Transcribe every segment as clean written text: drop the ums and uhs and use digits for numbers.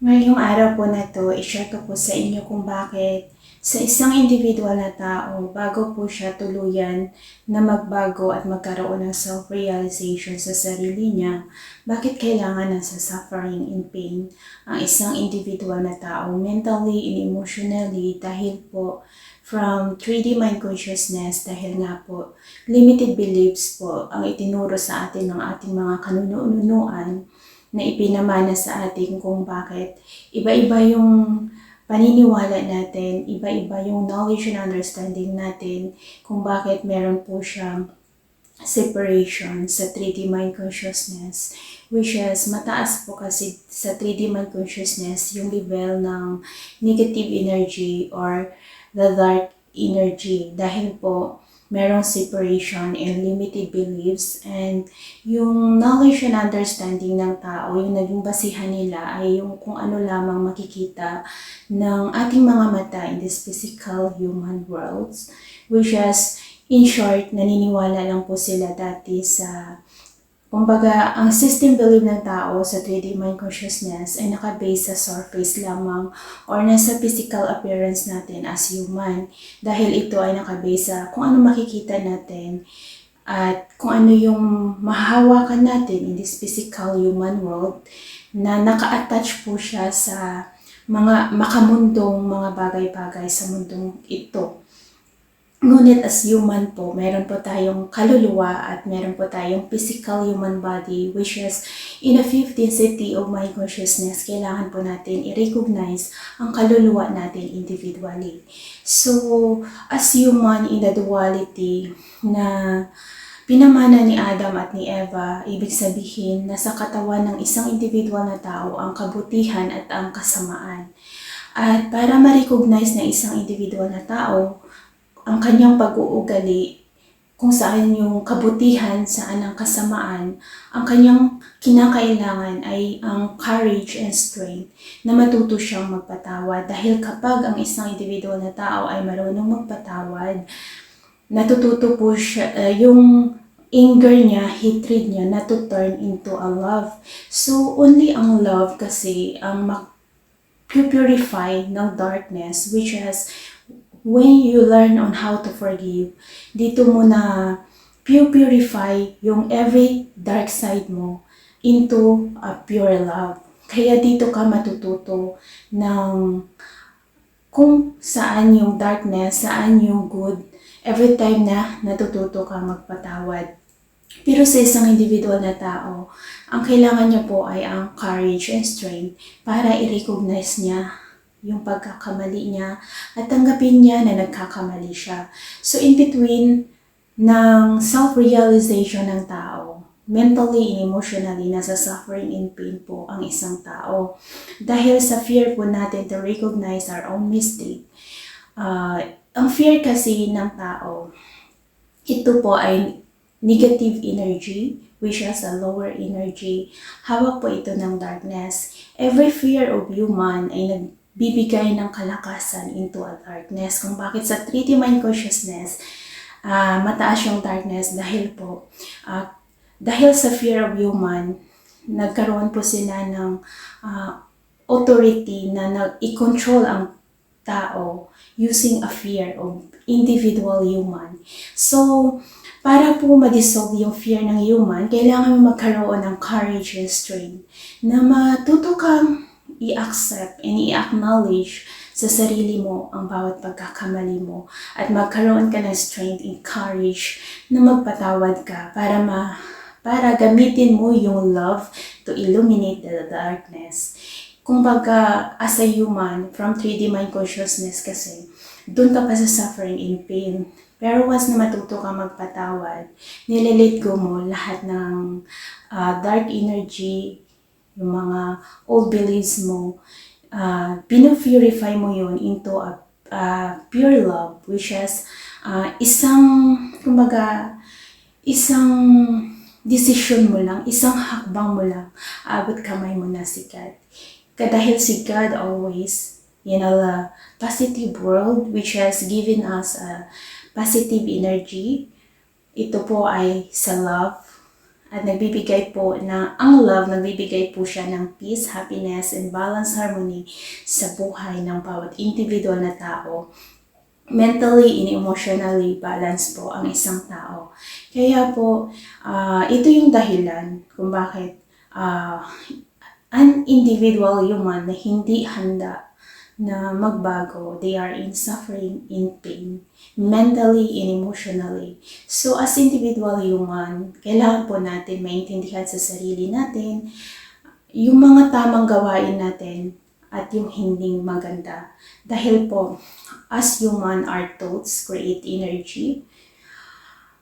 Ngayong araw po na to, i-share ko po sa inyo kung bakit sa isang individual na tao, bago po siya tuluyan na magbago at magkaroon ng self-realization sa sarili niya, bakit kailangan nasa suffering and pain ang isang individual na tao mentally and emotionally dahil po from 3D mind consciousness dahil nga po limited beliefs po ang itinuro sa atin ng ating mga kanunuan na ipinamana sa atin kung bakit iba-iba yung paniniwala natin, iba-iba yung knowledge and understanding natin kung bakit meron po siyang separation sa 3D mind consciousness, which is mataas po kasi sa 3D mind consciousness yung level ng negative energy or the dark energy dahil po merong separation and limited beliefs, and yung knowledge and understanding ng tao, yung naging basihan nila ay yung kung ano lamang makikita ng ating mga mata in this physical human worlds, which is in short, naniniwala lang po sila dati sa kumbaga, ang system belief ng tao sa 3D mind consciousness ay nakabase sa surface lamang or nasa physical appearance natin as human. Dahil ito ay nakabase sa kung ano makikita natin at kung ano yung mahahawakan natin in this physical human world na naka-attach po siya sa mga makamundong mga bagay-bagay sa mundong ito. Ngunit as human po, meron po tayong kaluluwa at meron po tayong physical human body, which is in a 15th city of mind consciousness, kailangan po natin i-recognize ang kaluluwa natin individually. So, as human in the duality na pinamana ni Adam at ni Eva, ibig sabihin na sa katawan ng isang individual na tao ang kabutihan at ang kasamaan. At para ma-recognize na isang individual na tao, ang kanyang pag-uugali, kung saan yung kabutihan, saan ang kasamaan, ang kanyang kinakailangan ay ang courage and strength na matuto siyang magpatawad. Dahil kapag ang isang individual na tao ay marunong magpatawad, natututo po siya, yung anger niya, hatred niya, na to turn into a love. So, only ang love kasi ang purify ng darkness, which is when you learn on how to forgive, dito mo na purify yung every dark side mo into a pure love. Kaya dito ka matututo ng kung saan yung darkness, saan yung good, every time na natututo ka magpatawad. Pero sa isang individual na tao, ang kailangan niya po ay ang courage and strength para i-recognize niya yung pagkakamali niya at tanggapin niya na nagkakamali siya. So in between ng self-realization ng tao, mentally and emotionally, nasa suffering and pain po ang isang tao. Dahil sa fear po natin to recognize our own mistake. Ang fear kasi ng tao, ito po ay negative energy, which is a lower energy. Hawak po ito ng darkness. Every fear of human ay bibigay ng kalakasan into a darkness. Kung bakit sa 3D mind consciousness, mataas yung darkness dahil po, dahil sa fear of human, nagkaroon po sila ng authority na i-control ang tao using a fear of individual human. So, para po ma-dissolve yung fear ng human, kailangan mo magkaroon ng courage and strength na matuto kang i-accept and i-acknowledge sa sarili mo ang bawat pagkakamali mo at magkaroon ka ng strength and courage na magpatawad ka para gamitin mo yung love to illuminate the darkness. Kung baga, as a human, from 3D mind consciousness kasi, doon ka pa sa suffering and pain. Pero once na matuto ka magpatawad, nililit go mo lahat ng dark energy, yung mga old beliefs mo, pinupurify mo yun into a pure love, which is isang decision mo lang, isang hakbang mo lang, abot kamay mo na si God. Dahil si God always, a positive world which has given us a positive energy. Ito po ay sa love at nagbibigay po na ang love, nagbibigay po siya ng peace, happiness, and balance harmony sa buhay ng bawat individual na tao. Mentally and emotionally balance po ang isang tao. Kaya po, ito yung dahilan kung bakit an individual human na hindi handa na magbago, they are in suffering, in pain, mentally and emotionally. So as individual human, kailangan po natin maintindihan sa sarili natin yung mga tamang gawain natin at yung hindi maganda. Dahil po, as human, our thoughts create energy.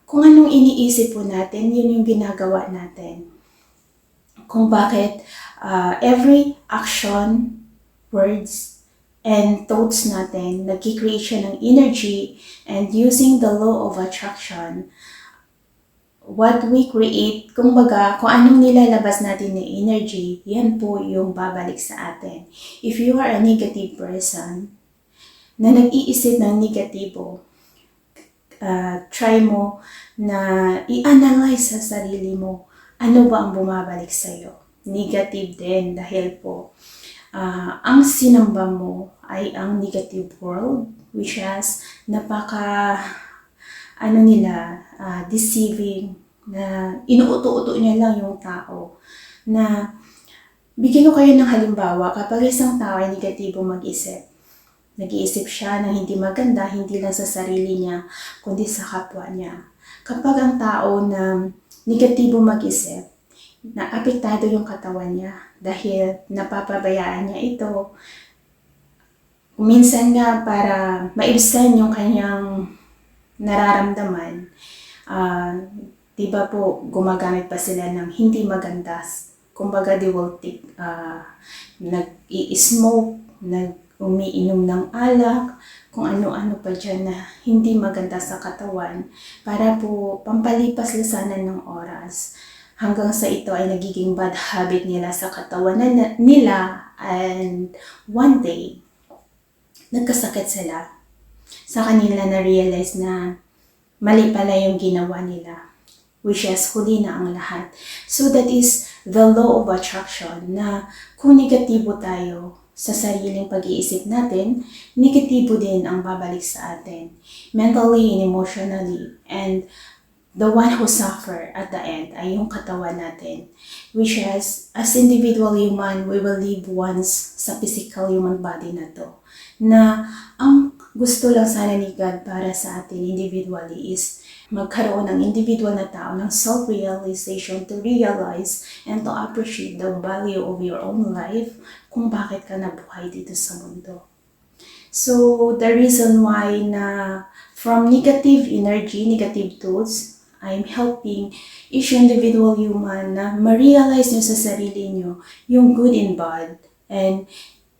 Kung anong iniisip po natin, yun yung ginagawa natin. Kung bakit every action, words, and thoughts natin, nag-create siya ng energy, and using the law of attraction, what we create, kumbaga, kung anong nilalabas natin na energy, yan po yung babalik sa atin. If you are a negative person, na nag-iisip ng negatibo, try mo na i-analyze sa sarili mo, ano ba ang bumabalik sa'yo? Negative din dahil po, ang sinamba mo ay ang negative world, which is deceiving, na inuuto-uto niya lang yung tao. Na bigyan ko kayo ng halimbawa, kapag isang tao ay negatibo mag-isip, nag-iisip siya ng hindi maganda, hindi lang sa sarili niya, kundi sa kapwa niya. Kapag ang tao na negatibo mag-isip, naapektado yung katawan niya dahil napapabayaan niya ito. Minsan nga para maibsan yung kanyang nararamdaman, diba po gumagamit pa sila ng hindi maganda. Kumbaga they will take, nag-i-smoke, umiinom ng alak, kung ano-ano pa dyan na hindi maganda sa katawan para po pampalipas lasanan ng oras. Hanggang sa ito ay nagiging bad habit nila sa katawan nila, and one day, nagkasakit sila. Sa kanila na-realize na mali pala yung ginawa nila, which is huli na ang lahat. So that is the law of attraction, na kung negatibo tayo sa sariling pag-iisip natin, negatibo din ang babalik sa atin, mentally and emotionally. And the one who suffer at the end ay yung katawan natin, which is, as individual human, we will live once sa physical human body na to. Na ang gusto lang sana ni God para sa atin individually is magkaroon ng individual na tao ng self-realization, to realize and to appreciate the value of your own life, kung bakit ka nabuhay dito sa mundo. So, the reason why na from negative energy, negative thoughts, I'm helping each individual human na ma-realize nyo sa sarili nyo yung good and bad, and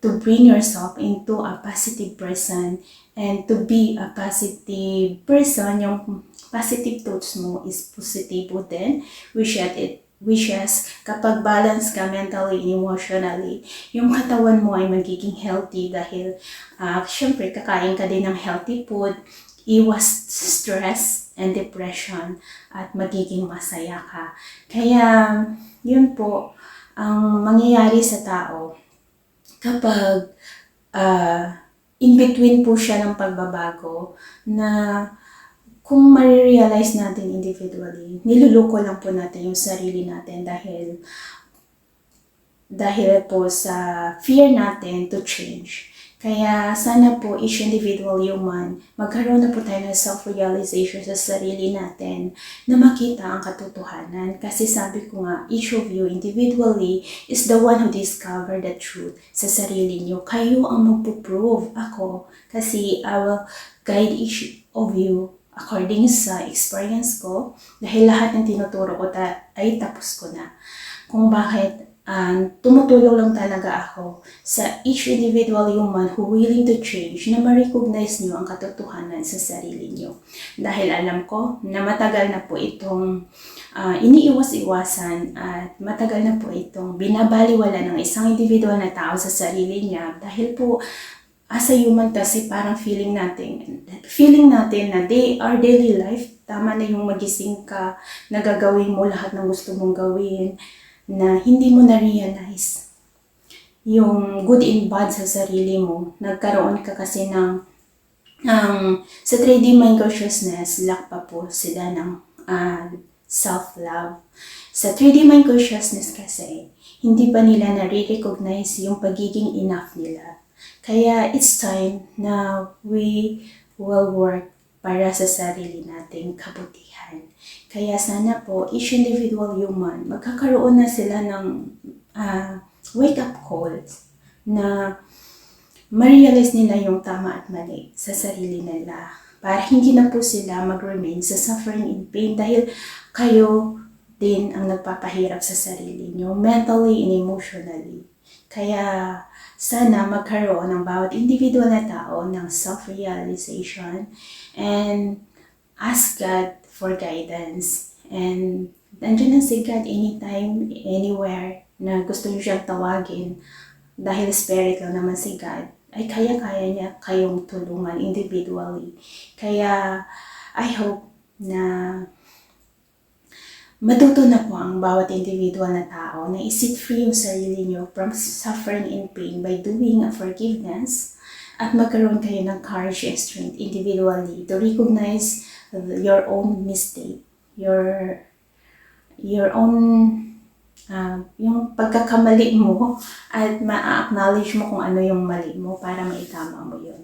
to bring yourself into a positive person, and to be a positive person, yung positive thoughts mo is positibo din, which is kapag balance ka mentally and emotionally, yung katawan mo ay magiging healthy dahil syempre kakain ka din ng healthy food, iwas stress and depression, at magiging masaya ka. Kaya yun po ang mangyayari sa tao kapag in between po siya ng pagbabago, na kung ma-realize natin individually, niluluko lang po natin yung sarili natin dahil po sa fear natin to change. Kaya sana po each individual human, magkaroon na po tayo ng self-realization sa sarili natin na makita ang katotohanan. Kasi sabi ko nga, each of you individually is the one who discovered the truth sa sarili nyo. Kayo ang magpo-prove. Ako, kasi I will guide each of you according sa experience ko, dahil lahat ng tinuturo ko ay tapos ko na. Kung bakit tumutulong lang talaga ako sa each individual human who willing to change, na ma-recognize nyo ang katotohanan sa sarili nyo. Dahil alam ko na matagal na po itong iniiwas-iwasan, at matagal na po itong binabaliwala ng isang individual na tao sa sarili niya, dahil po as a human kasi parang feeling natin na our daily life, Tama na yung magising ka, na gagawin mo lahat ng gusto mong gawin, na hindi mo na-realize yung good and bad sa sarili mo. Nagkaroon ka kasi ng sa 3D mind consciousness, lack pa po sila ng self-love. Sa 3D mind consciousness kasi, hindi pa nila nare-recognize yung pagiging enough nila. Kaya it's time na we will work para sa sarili nating kabutihan. Kaya sana po, each individual human, magkakaroon na sila ng wake-up calls na ma-realize nila yung tama at mali sa sarili nila para hindi na po sila mag-remain sa suffering and pain dahil kayo din ang nagpapahirap sa sarili nyo, mentally and emotionally. Kaya sana magkaroon ng bawat individual na tao ng self-realization and ask God for guidance. And nandiyan lang si God anytime, anywhere na gusto nyo siyang tawagin. Dahil spirit lang naman si God, ay kaya-kaya niya kayong tulungan individually. Kaya I hope na matuto na po ang bawat individual na tao na i-set free yung sarili nyo from suffering and pain by doing a forgiveness at magkaroon kayo ng courage and strength individually to recognize your own mistake, your own yung pagkakamali mo at ma-acknowledge mo kung ano yung mali mo para maitama mo yun.